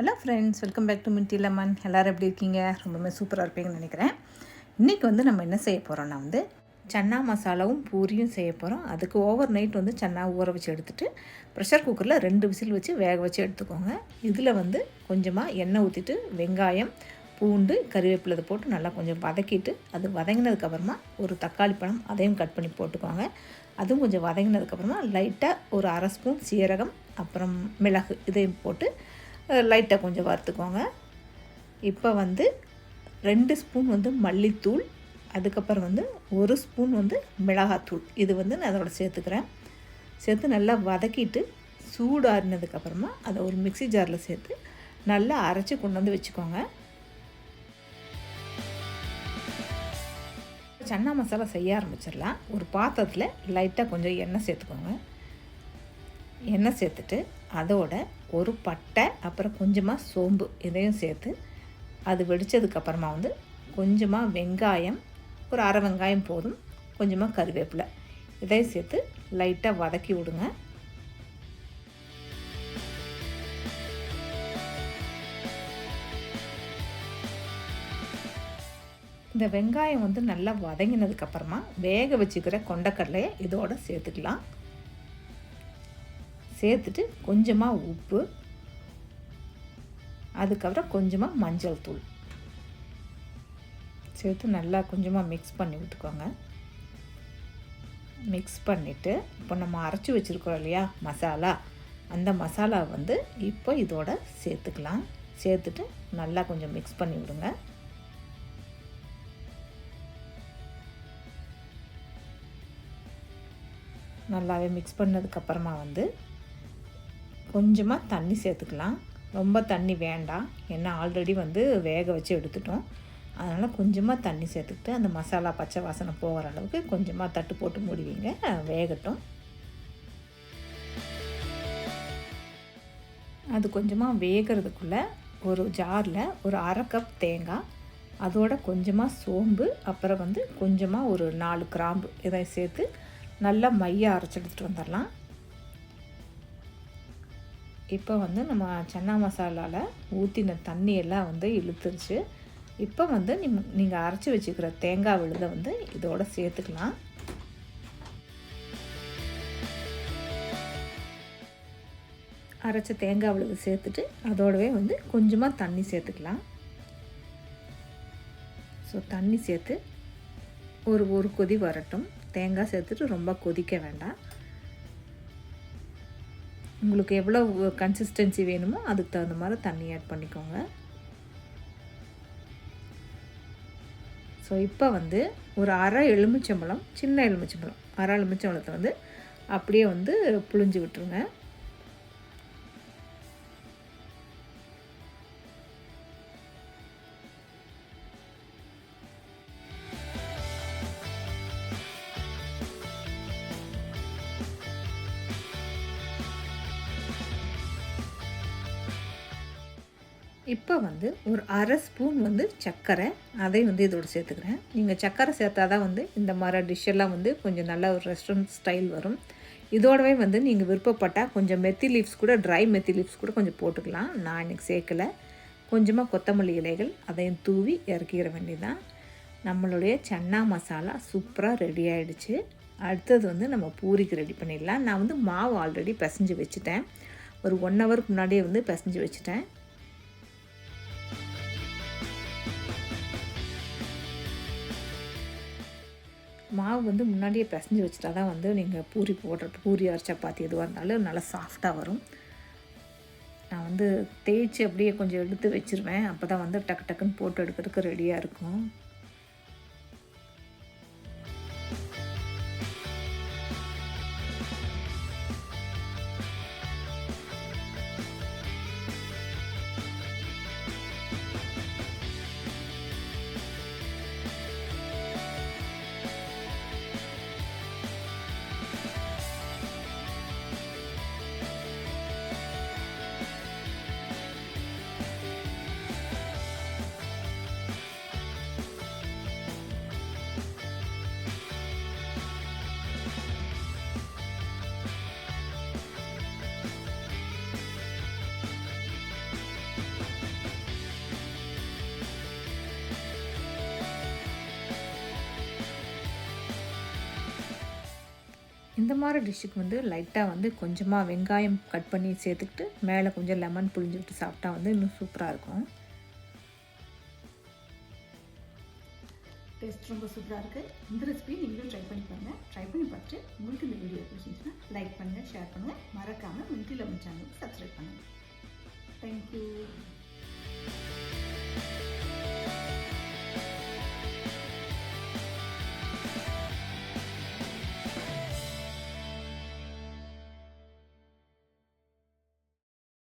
Hello friends, welcome back to Minty Lemon. எல்லோரும் எப்படி இருக்கீங்க? ரொம்பவே சூப்பராக இருப்பீங்கன்னு நினைக்கிறேன். இன்றைக்கி நம்ம என்ன செய்ய போகிறோன்னா சன்னா மசாலாவும் பூரியும் செய்ய போகிறோம். அதுக்கு ஓவர் நைட் சன்னா ஊற வச்சு எடுத்துகிட்டு ப்ரெஷர் குக்கரில் 2 விசில் வச்சு வேக வச்சு எடுத்துக்கோங்க. இதில் கொஞ்சமாக எண்ணெய் ஊற்றிட்டு வெங்காயம், பூண்டு, கறிவேப்பிலை இதை போட்டு நல்லா கொஞ்சம் வதக்கிட்டு, அது வதங்கினதுக்கப்புறமா ஒரு தக்காளி பழம் அதையும் கட் பண்ணி போட்டுக்கோங்க. அதுவும் கொஞ்சம் வதங்கினதுக்கப்புறமா லைட்டாக ஒரு 1/2 ஸ்பூன் சீரகம், அப்புறம் மிளகு இதையும் போட்டு லைட்டாக கொஞ்சம் வறுத்துக்கோங்க. இப்போ 2 ஸ்பூன் மல்லித்தூள், அதுக்கப்புறம் 1 ஸ்பூன் மிளகாத்தூள் இது நான் அதோட சேர்த்துக்கிறேன். சேர்த்து நல்லா வதக்கிட்டு சூடாறினதுக்கப்புறமா அதை ஒரு மிக்ஸி ஜாரில் சேர்த்து நல்லா அரைச்சி கொண்டு வச்சுக்கோங்க. சன்னா மசாலா செய்ய ஆரம்பிச்சிடலாம். ஒரு பாத்திரத்தில் லைட்டாக கொஞ்சம் எண்ணெய் சேர்த்துக்கோங்க. எண்ணெய் சேர்த்துட்டு அதோட ஒரு பட்டை, அப்புறம் கொஞ்சமாக சோம்பு இதையும் சேர்த்து அது வெடித்ததுக்கப்புறமா கொஞ்சமாக வெங்காயம், ஒரு 1/2 வெங்காயம் போதும், கொஞ்சமாக கறிவேப்பிலை இதையும் சேர்த்து லைட்டாக வதக்கி விடுங்க. இந்த வெங்காயம் நல்லா வதங்கினதுக்கப்புறமா வேக வச்சுக்கிற கொண்டக்கடலையை இதோடு சேர்த்துக்கலாம். சேர்த்துட்டு கொஞ்சமாக உப்பு, அதுக்கப்புறம் கொஞ்சமாக மஞ்சள் தூள் சேர்த்து நல்லா கொஞ்சமாக மிக்ஸ் பண்ணி விட்டுக்கோங்க. மிக்ஸ் பண்ணிவிட்டு இப்போ நம்ம அரைச்சி வச்சுருக்கோம் இல்லையா மசாலா, அந்த மசாலா இப்போ இதோட சேர்த்துக்கலாம். சேர்த்துட்டு நல்லா கொஞ்சம் மிக்ஸ் பண்ணி விடுங்க. நல்லாவே மிக்ஸ் பண்ணதுக்கப்புறமா கொஞ்சமாக தண்ணி சேர்த்துக்கலாம். ரொம்ப தண்ணி வேண்டாம், ஏன்னா ஆல்ரெடி வேக வச்சு எடுத்துட்டோம். அதனால் கொஞ்சமாக தண்ணி சேர்த்துக்கிட்டு அந்த மசாலா பச்சை வாசனை போகிற அளவுக்கு கொஞ்சமாக தட்டு போட்டு மூடிவிங்க, வேகட்டும். அது கொஞ்சமாக வேகிறதுக்குள்ளே ஒரு ஜாரில் ஒரு 1/2 கப் தேங்காய், அதோட கொஞ்சமாக சோம்பு, அப்புறம் கொஞ்சமாக ஒரு 4 கிராம்பு இதை சேர்த்து நல்லா மையாக அரைச்சி எடுத்துகிட்டு வந்துடலாம். இப்போ நம்ம சன்னா மசாலாவில் ஊற்றின தண்ணியெல்லாம் இழுத்துருச்சு. இப்போ நீங்கள் அரைச்சி வச்சுக்கிற தேங்காய் விழுதை இதோட சேர்த்துக்கலாம். அரைச்ச தேங்காய் விழுதை சேர்த்துட்டு அதோடவே கொஞ்சமாக தண்ணி சேர்த்துக்கலாம். ஸோ தண்ணி சேர்த்து ஒரு கொதி வரட்டும். தேங்காய் சேர்த்துட்டு ரொம்ப கொதிக்க வேண்டாம். உங்களுக்கு எவ்வளோ கன்சிஸ்டன்சி வேணுமோ அதுக்கு தகுந்த மாதிரி தண்ணி ஆட் பண்ணிக்கோங்க. ஸோ இப்போ ஒரு 1/2 எலுமிச்சம்பழம், சின்ன எலுமிச்சம்பழம், 1/2 எலுமிச்சம்பழத்தை அப்படியே புழிஞ்சு விட்டுருங்க. இப்போ ஒரு 1/2 ஸ்பூன் சர்க்கரை, அதை இதோடு சேர்த்துக்கிறேன். நீங்கள் சர்க்கரை சேர்த்தா தான் இந்த மாதிரி டிஷ்ஷெல்லாம் கொஞ்சம் நல்ல ஒரு ரெஸ்டாரண்ட் ஸ்டைல் வரும். இதோடவே நீங்கள் விருப்பப்பட்டால் கொஞ்சம் மெத்தி லீவ்ஸ் கூட, ட்ரை மெத்தி லீவ்ஸ் கூட கொஞ்சம் போட்டுக்கலாம். நான் இன்றைக்கி சேர்க்கலை. கொஞ்சமாக கொத்தமல்லி இலைகள் அதையும் தூவி இறக்கிற வேண்டியதான். நம்மளுடைய சன்னா மசாலா சூப்பராக ரெடி ஆகிடுச்சு. அடுத்தது நம்ம பூரிக்கு ரெடி பண்ணிடலாம். நான் மாவு ஆல்ரெடி பிசைஞ்சு வச்சுட்டேன். ஒரு 1 ஹவருக்கு முன்னாடியே பிசைஞ்சு வச்சுட்டேன். மாவு முன்னாடியே பிசைஞ்சு வச்சுட்டா தான் நீங்கள் பூரி பூரி சப்பாத்தி எதுவாக இருந்தாலும் நல்லா சாஃப்டாக வரும். நான் தேய்ச்சி அப்படியே கொஞ்சம் எடுத்து வச்சுருவேன். அப்போ தான் டக்கு டக்குன்னு போட்டு எடுக்கிறதுக்கு ரெடியாக இருக்கும். இந்த மாதிரி டிஷ்ஷுக்கு வந்து லைட்டாக வந்து கொஞ்சமாக வெங்காயம் கட் பண்ணி சேர்த்துக்கிட்டு மேலே கொஞ்சம் லெமன் புழிஞ்சு விட்டு சாப்பிட்டா வந்து இன்னும் சூப்பராக இருக்கும். டேஸ்ட் ரொம்ப சூப்பராக இருக்குது. இந்த ரெசிபி நீங்களும் ட்ரை பண்ணி பாருங்கள். ட்ரை பண்ணி பார்த்துட்டு உங்களுக்கு இந்த வீடியோ பிடிச்சிருந்துச்சுன்னா லைக் பண்ணுங்கள், ஷேர் பண்ணுங்கள். மறக்காமல் மின்ட்ரி லெமன் சேனலுக்கு சப்ஸ்கிரைப் பண்ணுங்கள். தேங்க்யூ.